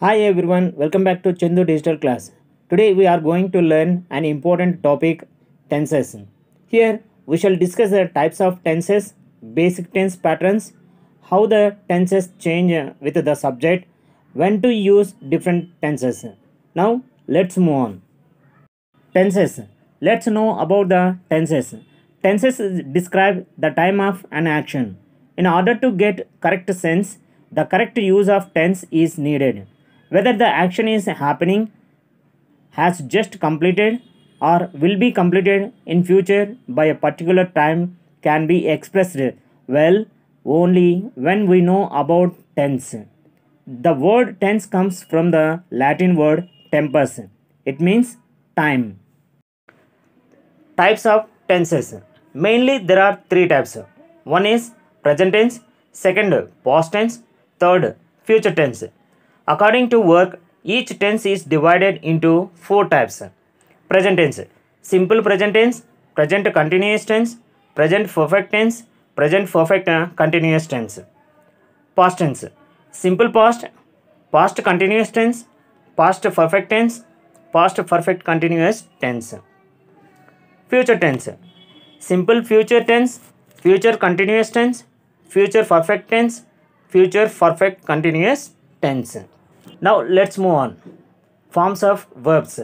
Hi everyone, welcome back to Chandu Digital Class. Today we are going to learn an important topic, tenses. Here we shall discuss the types of tenses, basic tense patterns, how the tenses change with the subject, when to use different tenses. Now let's move on. Tenses. Let's know about the tenses. Tenses describe the time of an action. In order to get correct sense, the correct use of tense is needed. Whether the action is happening, has just completed, or will be completed in future by a particular time can be expressed well only when we know about tense. The word tense comes from the Latin word tempus. It means time. Types of tenses. Mainly there are three types. One is present tense, second past tense, third future tense. According to work, each tense is divided into four types. Present tense, simple present tense, present continuous tense, present perfect tense, present perfect continuous tense. Past tense, simple past, past continuous tense, past perfect tense, past perfect continuous tense. Future tense, simple future tense, future continuous tense, future perfect tense, future perfect continuous tense. Now let's move on. Forms of verbs.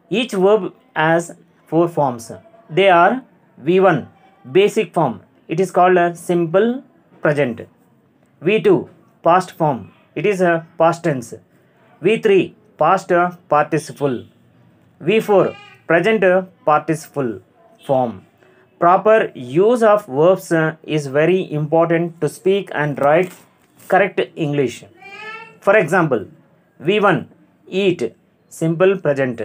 Each verb has four forms. They are V1 basic form. It is called a simple present. V2 past form. It is a past tense. V3 past participle. V4 present participle form. Proper use of verbs is very important to speak and write correct English. For example, V1 eat simple present.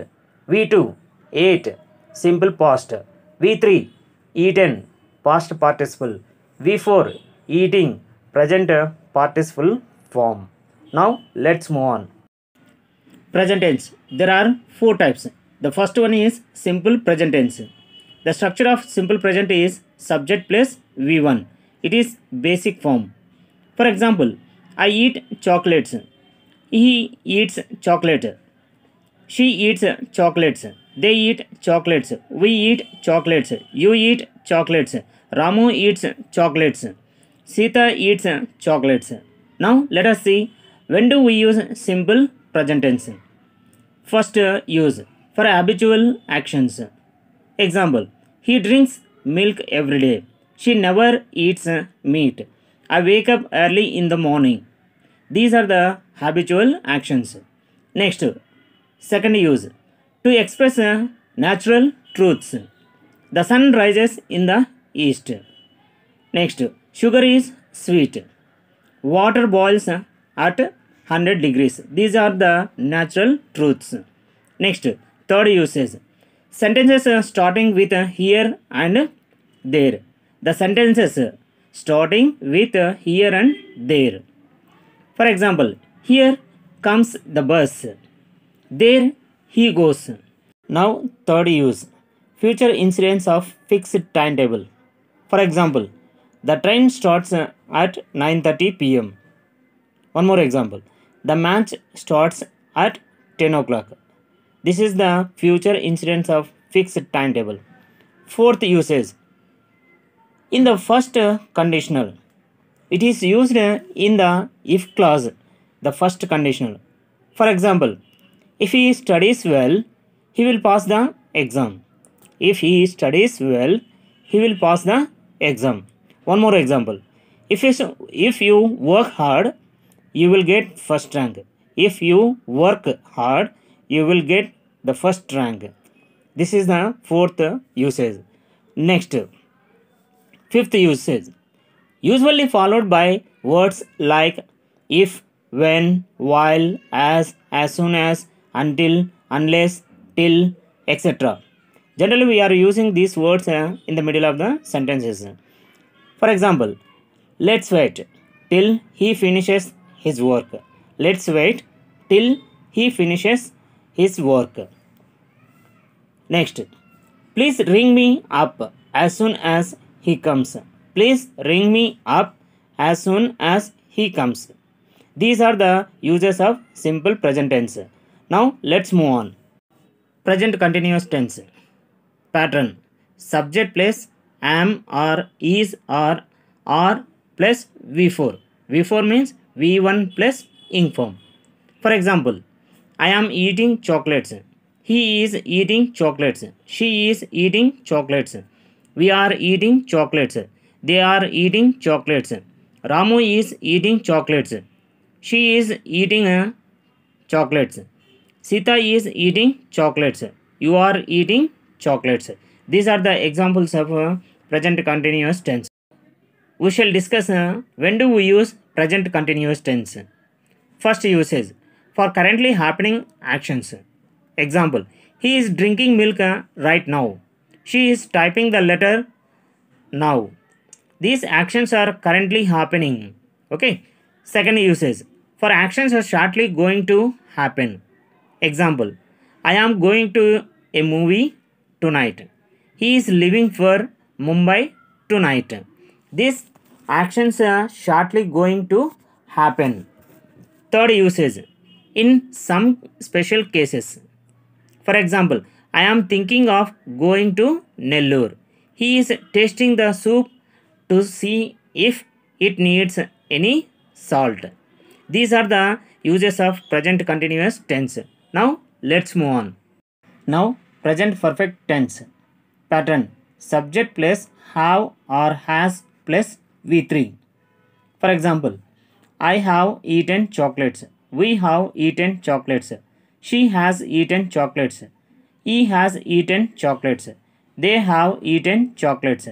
V2 ate simple past. V3 eaten past participle. V4 eating present participle form. Now let's move on. Present tense. There are four types. The first one is simple present tense. The structure of simple present is subject plus V1. It is basic form. For example, I eat chocolates. He eats chocolate. She eats chocolates. They eat chocolates. We eat chocolates. You eat chocolates. Ramu eats chocolates. Sita eats chocolates. Now let us see when do we use simple present tense. First use for habitual actions. Example, he drinks milk every day. She never eats meat. I wake up early in the morning. These are the habitual actions. Next, second use to express natural truths. The sun rises in the east. Next, sugar is sweet. Water boils at 100 degrees. These are the natural truths. Next, third usage. Sentences starting with here and there. The sentences starting with here and there. For example, here comes the bus. There he goes. Now, third use. Future incidents of fixed timetable. For example, the train starts at 9:30 p.m. One more example. The match starts at 10 o'clock. This is the future incidents of fixed timetable. Fourth usage. In the first conditional, it is used in the if clause, the first conditional. For example, if he studies well, he will pass the exam. If he studies well, he will pass the exam. One more example. If you work hard, you will get first rank. If you work hard, you will get the first rank. This is the fourth usage. Next, fifth usage. Usually followed by words like if, when, while, as soon as, until, unless, till, etc. Generally, we are using these words in the middle of the sentences. For example, let's wait till he finishes his work. Let's wait till he finishes his work. Next, please ring me up as soon as he comes. Please ring me up as soon as he comes. These are the uses of simple present tense. Now let's move on. Present continuous tense. Pattern. Subject plus am or is or are plus V4. V4 means V1 plus ing form. For example, I am eating chocolates. He is eating chocolates. She is eating chocolates. We are eating chocolates. They are eating chocolates. Ramu is eating chocolates. She is eating chocolates. Sita is eating chocolates. You are eating chocolates. These are the examples of present continuous tense. We shall discuss when do we use present continuous tense. First usage, for currently happening actions. Example, he is drinking milk right now. She is typing the letter now. These actions are currently happening. Okay. Second usage, for actions are shortly going to happen. Example, I am going to a movie tonight. He is leaving for Mumbai tonight. These actions are shortly going to happen. Third usage, in some special cases. For example, I am thinking of going to Nellore. He is tasting the soup to see if it needs any salt. These are the uses of present continuous tense. Now let's move on. Now present perfect tense. Pattern. Subject plus have or has plus V3. For example, I have eaten chocolates. We have eaten chocolates. She has eaten chocolates. He has eaten chocolates. They have eaten chocolates.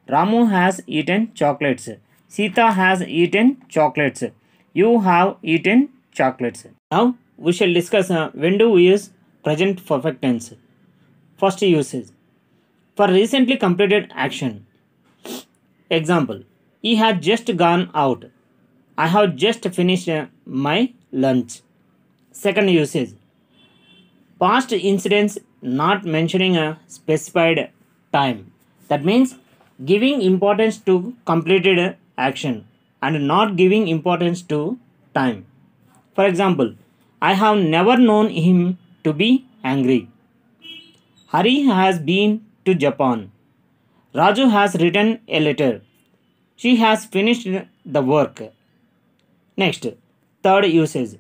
Ramu has eaten chocolates. Sita has eaten chocolates. You have eaten chocolates. Now we shall discuss when do we use present perfect tense. First usage, for recently completed action. Example, he had just gone out. I have just finished my lunch. Second usage, past incidents not mentioning a specified time. That means giving importance to completed action and not giving importance to time. For example, I have never known him to be angry. Hari has been to Japan. Raju has written a letter. She has finished the work. Next, third usage.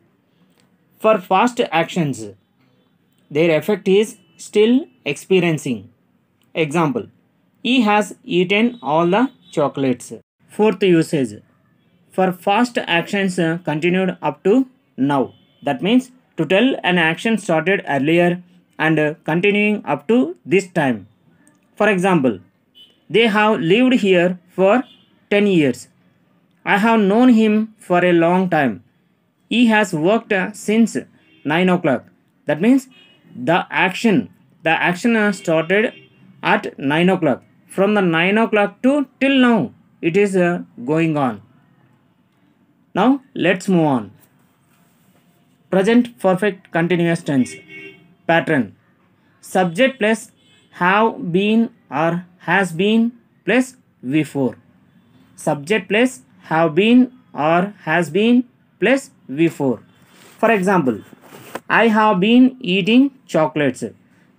For past actions, their effect is still experiencing. Example, he has eaten all the chocolates. Fourth usage, for past actions continued up to now. That means to tell an action started earlier and continuing up to this time. For example, they have lived here for 10 years. I have known him for a long time. He has worked since 9 o'clock. That means the action started at 9 o'clock. From the 9 o'clock to till now, it is going on. Now let's move on. Present perfect continuous tense. Pattern. Subject plus have been or has been plus V4. Subject plus have been or has been plus V4. For example, I have been eating chocolates.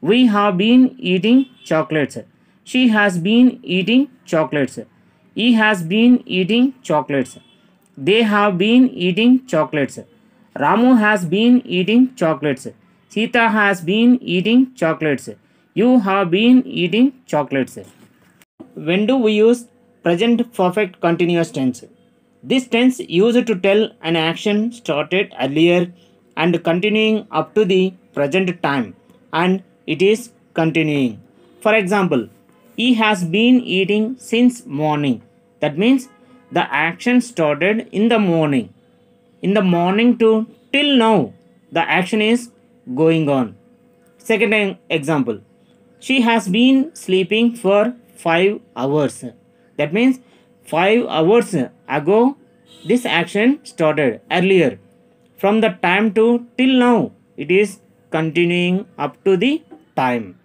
We have been eating chocolates. She has been eating chocolates. He has been eating chocolates. They have been eating chocolates. Ramu has been eating chocolates. Sita has been eating chocolates. You have been eating chocolates. When do we use present perfect continuous tense? This tense used to tell an action started earlier and continuing up to the present time, and it is continuing. For example, he has been eating since morning. That means the action started in the morning. In the morning to till now, the action is going on. Second example, she has been sleeping for 5 hours. That means 5 hours ago, this action started earlier. From the time to till now, it is continuing up to the time.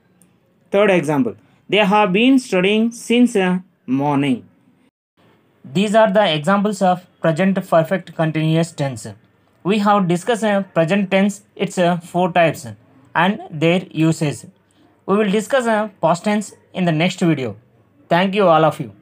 Third example, they have been studying since morning. These are the examples of present perfect continuous tense. We have discussed present tense, its four types and their uses. We will discuss past tense in the next video. Thank you all of you.